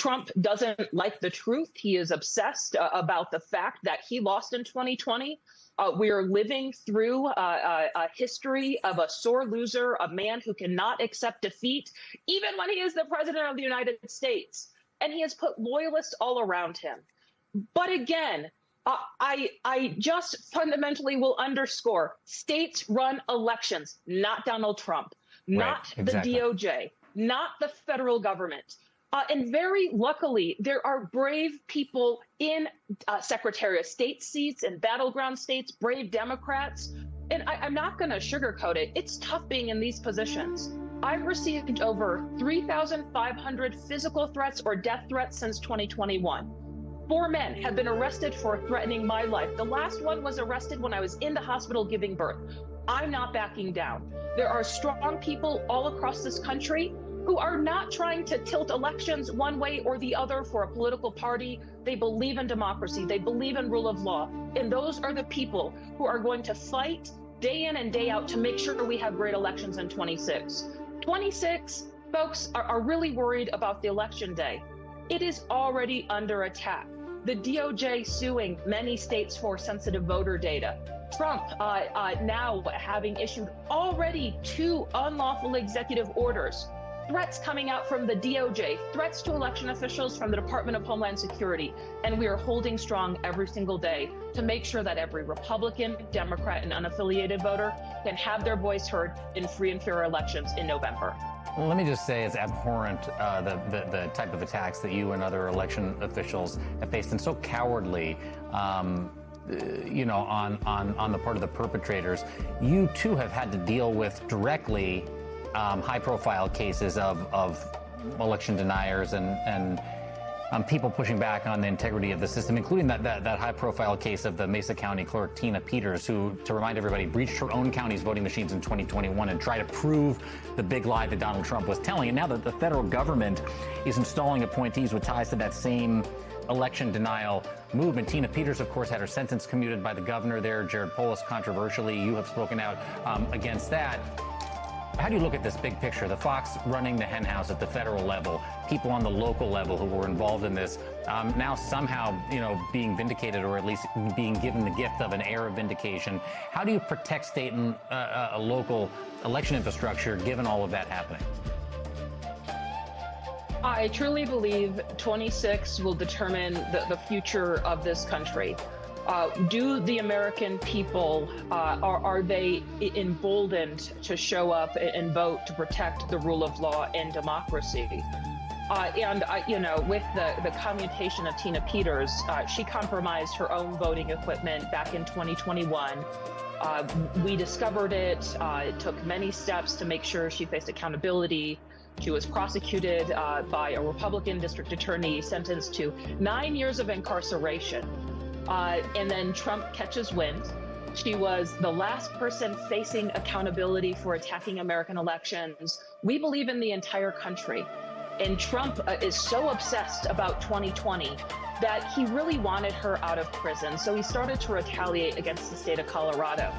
Trump doesn't like the truth. He is obsessed about the fact that he lost in 2020. We are living through a history of a sore loser, a man who cannot accept defeat, even when he is the president of the United States. And he has put loyalists all around him. But again, I just fundamentally will underscore states run elections, not Donald Trump, not the DOJ, not the federal government. And very luckily, there are brave people in Secretary of State seats and battleground states, brave Democrats. And I'm not going to sugarcoat it. It's tough being in these positions. I've received over 3,500 physical threats or death threats since 2021. 4 men have been arrested for threatening my life. The last one was arrested when I was in the hospital giving birth. I'm not backing down. There are strong people all across this country who are not trying to tilt elections one way or the other for a political party. They believe in democracy. They believe in rule of law. And those are the people who are going to fight day in and day out to make sure we have great elections in 26. 26, folks are really worried about the election day. It is already under attack. The DOJ suing many states for sensitive voter data. Trump now having issued already 2 unlawful executive orders. Threats coming out from the DOJ, threats to election officials from the Department of Homeland Security. And we are holding strong every single day to make sure that every Republican, Democrat, and unaffiliated voter can have their voice heard in free and fair elections in November. Well, let me just say it's abhorrent, the type of attacks that you and other election officials have faced, and so cowardly, on the part of the perpetrators. You, too, have had to deal with directly high-profile cases of election deniers and people pushing back on the integrity of the system, including that high-profile case of the Mesa County clerk, Tina Peters, who, to remind everybody, breached her own county's voting machines in 2021 and tried to prove the big lie that Donald Trump was telling. And now that the federal government is installing appointees with ties to that same election denial movement. Tina Peters, of course, had her sentence commuted by the governor there, Jared Polis. Controversially, you have spoken out against that. How do you look at this big picture? The Fox running the henhouse at the federal level, people on the local level who were involved in this, now somehow, being vindicated, or at least being given the gift of an air of vindication. How do you protect state and local election infrastructure given all of that happening? I truly believe 26 will determine the future of this country. Do the American people, are they emboldened to show up and vote to protect the rule of law and democracy? With the commutation of Tina Peters, she compromised her own voting equipment back in 2021. We discovered it. It took many steps to make sure she faced accountability. She was prosecuted by a Republican district attorney, sentenced to 9 years of incarceration. And then Trump catches wind. She was the last person facing accountability for attacking American elections. We believe in the entire country. And Trump is so obsessed about 2020 that he really wanted her out of prison. So he started to retaliate against the state of Colorado.